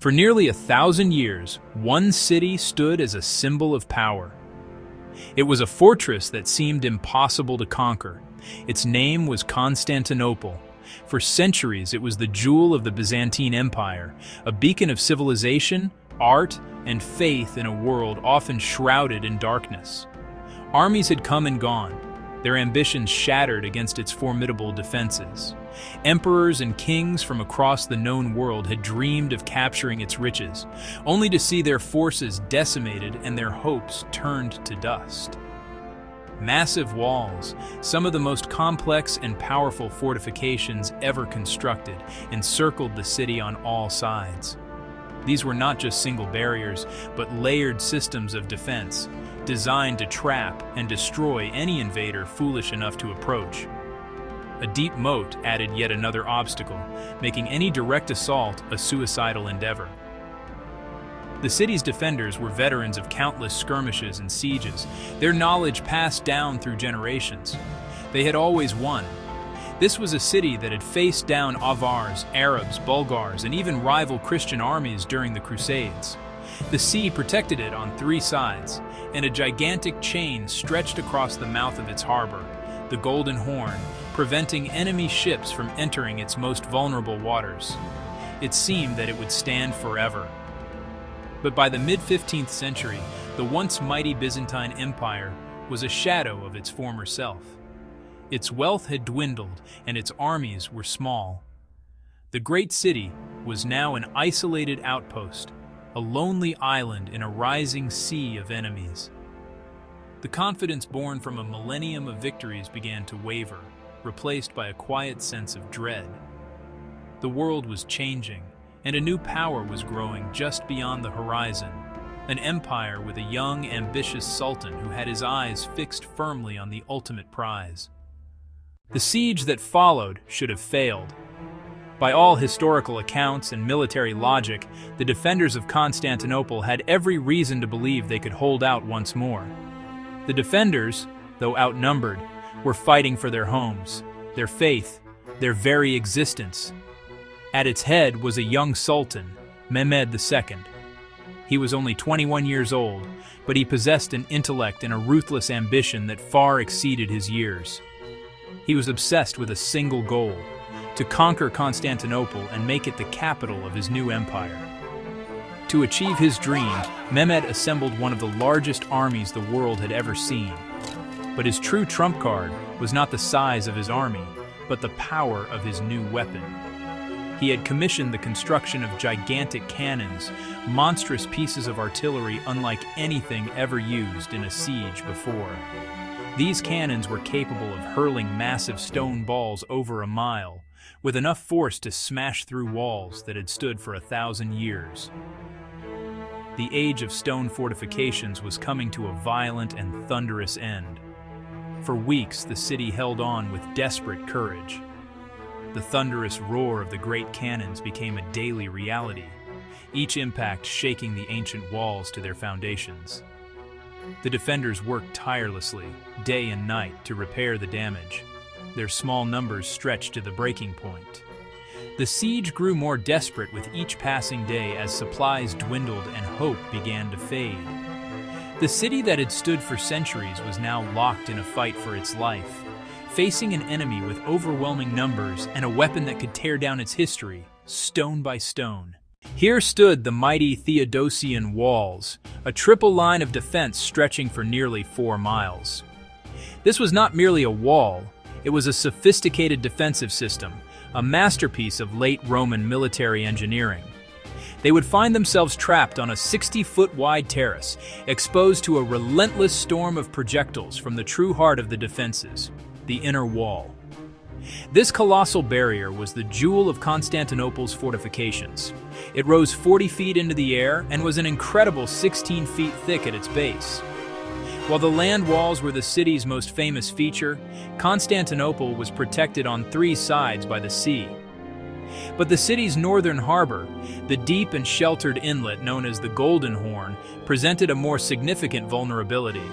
For nearly 1,000 years, one city stood as a symbol of power. It was a fortress that seemed impossible to conquer. Its name was Constantinople. For centuries, it was the jewel of the Byzantine Empire, a beacon of civilization, art, and faith in a world often shrouded in darkness. Armies had come and gone, their ambitions shattered against its formidable defenses. Emperors and kings from across the known world had dreamed of capturing its riches, only to see their forces decimated and their hopes turned to dust. Massive walls, some of the most complex and powerful fortifications ever constructed, encircled the city on all sides. These were not just single barriers, but layered systems of defense, designed to trap and destroy any invader foolish enough to approach. A deep moat added yet another obstacle, making any direct assault a suicidal endeavor. The city's defenders were veterans of countless skirmishes and sieges, their knowledge passed down through generations. They had always won. This was a city that had faced down Avars, Arabs, Bulgars, and even rival Christian armies during the Crusades. The sea protected it on three sides, and a gigantic chain stretched across the mouth of its harbor, the Golden Horn, preventing enemy ships from entering its most vulnerable waters. It seemed that it would stand forever. But by the mid-15th century, the once mighty Byzantine Empire was a shadow of its former self. Its wealth had dwindled, and its armies were small. The great city was now an isolated outpost, a lonely island in a rising sea of enemies. The confidence born from a millennium of victories began to waver, replaced by a quiet sense of dread. The world was changing, and a new power was growing just beyond the horizon, an empire with a young, ambitious sultan who had his eyes fixed firmly on the ultimate prize. The siege that followed should have failed. By all historical accounts and military logic, the defenders of Constantinople had every reason to believe they could hold out once more. The defenders, though outnumbered, were fighting for their homes, their faith, their very existence. At its head was a young sultan, Mehmed II. He was only 21 years old, but he possessed an intellect and a ruthless ambition that far exceeded his years. He was obsessed with a single goal: to conquer Constantinople and make it the capital of his new empire. To achieve his dream, Mehmed assembled one of the largest armies the world had ever seen. But his true trump card was not the size of his army, but the power of his new weapon. He had commissioned the construction of gigantic cannons, monstrous pieces of artillery unlike anything ever used in a siege before. These cannons were capable of hurling massive stone balls over a mile, with enough force to smash through walls that had stood for 1,000 years. The age of stone fortifications was coming to a violent and thunderous end. For weeks, the city held on with desperate courage. The thunderous roar of the great cannons became a daily reality, each impact shaking the ancient walls to their foundations. The defenders worked tirelessly, day and night, to repair the damage. Their small numbers stretched to the breaking point. The siege grew more desperate with each passing day as supplies dwindled and hope began to fade. The city that had stood for centuries was now locked in a fight for its life, facing an enemy with overwhelming numbers and a weapon that could tear down its history, stone by stone. Here stood the mighty Theodosian walls, a triple line of defense stretching for nearly 4 miles. This was not merely a wall, it was a sophisticated defensive system, a masterpiece of late Roman military engineering. They would find themselves trapped on a 60-foot-wide terrace, exposed to a relentless storm of projectiles from the true heart of the defenses, the inner wall. This colossal barrier was the jewel of Constantinople's fortifications. It rose 40 feet into the air and was an incredible 16 feet thick at its base. While the land walls were the city's most famous feature, Constantinople was protected on 3 sides by the sea. But the city's northern harbor, the deep and sheltered inlet known as the Golden Horn, presented a more significant vulnerability.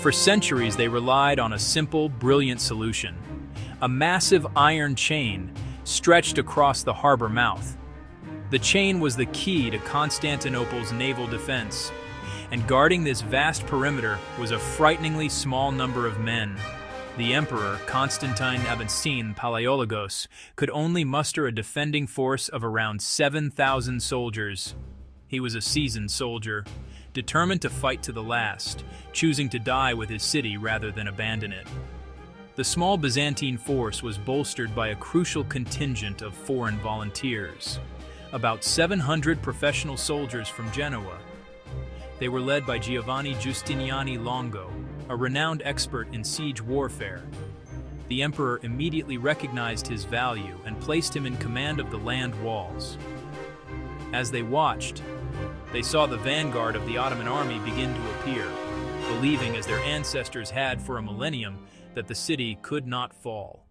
For centuries, they relied on a simple, brilliant solution: a massive iron chain stretched across the harbor mouth. The chain was the key to Constantinople's naval defense, and guarding this vast perimeter was a frighteningly small number of men. The emperor, Constantine Abbasin Palaiologos, could only muster a defending force of around 7,000 soldiers. He was a seasoned soldier, determined to fight to the last, choosing to die with his city rather than abandon it. The small Byzantine force was bolstered by a crucial contingent of foreign volunteers, about 700 professional soldiers from Genoa. They were led by Giovanni Giustiniani Longo, a renowned expert in siege warfare. The emperor immediately recognized his value and placed him in command of the land walls. As they watched, they saw the vanguard of the Ottoman army begin to appear, believing, as their ancestors had for a millennium, that the city could not fall.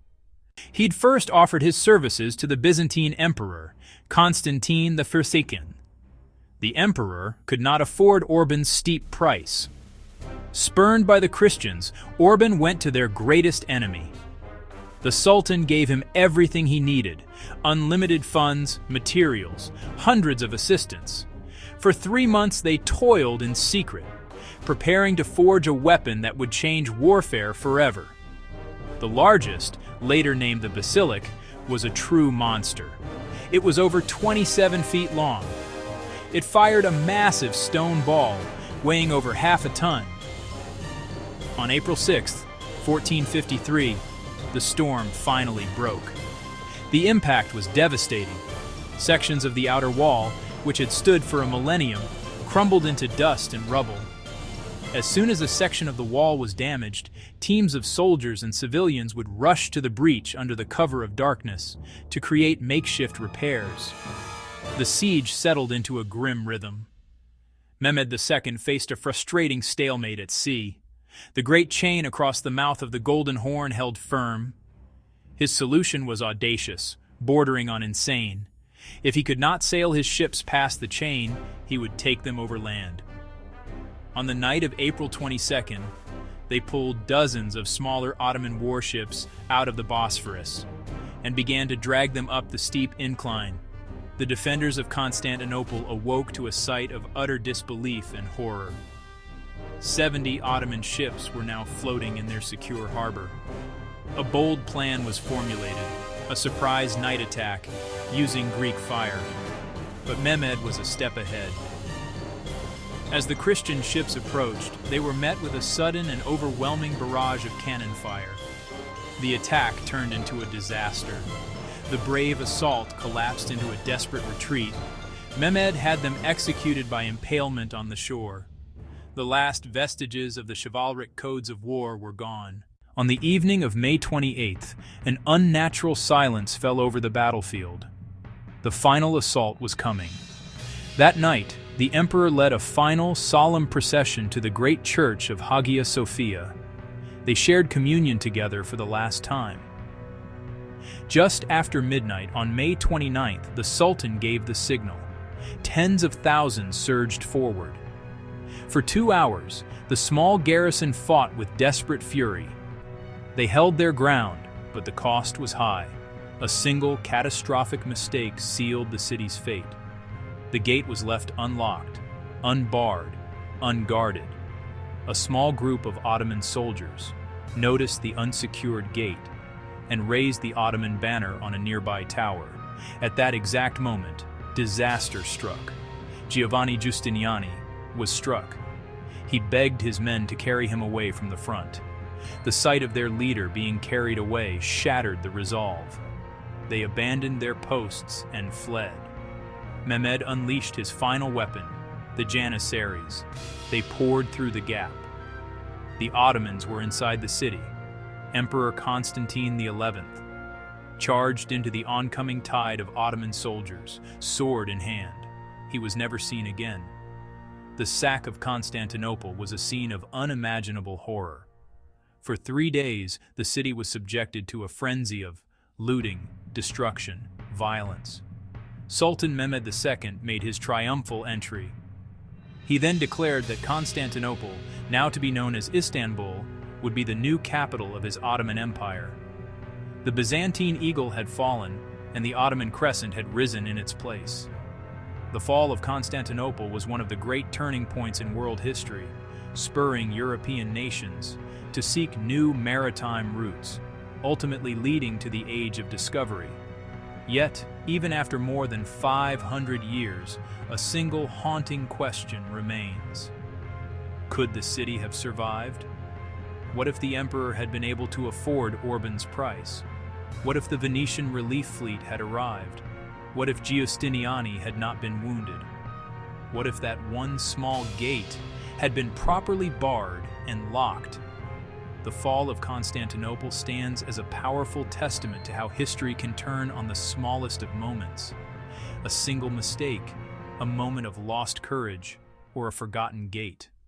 He'd first offered his services to the Byzantine emperor, Constantine I. The emperor could not afford Orban's steep price. Spurned by the Christians, Orban went to their greatest enemy. The Sultan gave him everything he needed: unlimited funds, materials, hundreds of assistants. For 3 months they toiled in secret, preparing to forge a weapon that would change warfare forever. The largest, later named the Basilic, was a true monster. It was over 27 feet long. It fired a massive stone ball, weighing over half a ton. On April 6, 1453, the storm finally broke. The impact was devastating. Sections of the outer wall, which had stood for a millennium, crumbled into dust and rubble. As soon as a section of the wall was damaged, teams of soldiers and civilians would rush to the breach under the cover of darkness to create makeshift repairs. The siege settled into a grim rhythm. Mehmed II faced a frustrating stalemate at sea. The great chain across the mouth of the Golden Horn held firm. His solution was audacious, bordering on insane. If he could not sail his ships past the chain, he would take them over land. On the night of April 22nd, they pulled dozens of smaller Ottoman warships out of the Bosphorus and began to drag them up the steep incline. The defenders of Constantinople awoke to a sight of utter disbelief and horror. 70 Ottoman ships were now floating in their secure harbor. A bold plan was formulated, a surprise night attack using Greek fire. But Mehmed was a step ahead. As the Christian ships approached, they were met with a sudden and overwhelming barrage of cannon fire. The attack turned into a disaster. The brave assault collapsed into a desperate retreat. Mehmed had them executed by impalement on the shore. The last vestiges of the chivalric codes of war were gone. On the evening of May 28th, an unnatural silence fell over the battlefield. The final assault was coming. That night, the emperor led a final, solemn procession to the great church of Hagia Sophia. They shared communion together for the last time. Just after midnight on May 29th, the Sultan gave the signal. Tens of thousands surged forward. For 2 hours, the small garrison fought with desperate fury. They held their ground, but the cost was high. A single catastrophic mistake sealed the city's fate. The gate was left unlocked, unbarred, unguarded. A small group of Ottoman soldiers noticed the unsecured gate and raised the Ottoman banner on a nearby tower. At that exact moment, disaster struck. Giovanni Giustiniani was struck. He begged his men to carry him away from the front. The sight of their leader being carried away shattered the resolve. They abandoned their posts and fled. Mehmed unleashed his final weapon, the Janissaries. They poured through the gap. The Ottomans were inside the city. Emperor Constantine XI charged into the oncoming tide of Ottoman soldiers, sword in hand. He was never seen again. The sack of Constantinople was a scene of unimaginable horror. For 3 days, the city was subjected to a frenzy of looting, destruction, violence. Sultan Mehmed II made his triumphal entry. He then declared that Constantinople, now to be known as Istanbul, would be the new capital of his Ottoman Empire. The Byzantine eagle had fallen, and the Ottoman crescent had risen in its place. The fall of Constantinople was one of the great turning points in world history, spurring European nations to seek new maritime routes, ultimately leading to the Age of Discovery. Yet, even after more than 500 years, a single haunting question remains. Could the city have survived? What if the emperor had been able to afford Orban's price? What if the Venetian relief fleet had arrived? What if Giustiniani had not been wounded? What if that one small gate had been properly barred and locked? The fall of Constantinople stands as a powerful testament to how history can turn on the smallest of moments. A single mistake, a moment of lost courage, or a forgotten gate.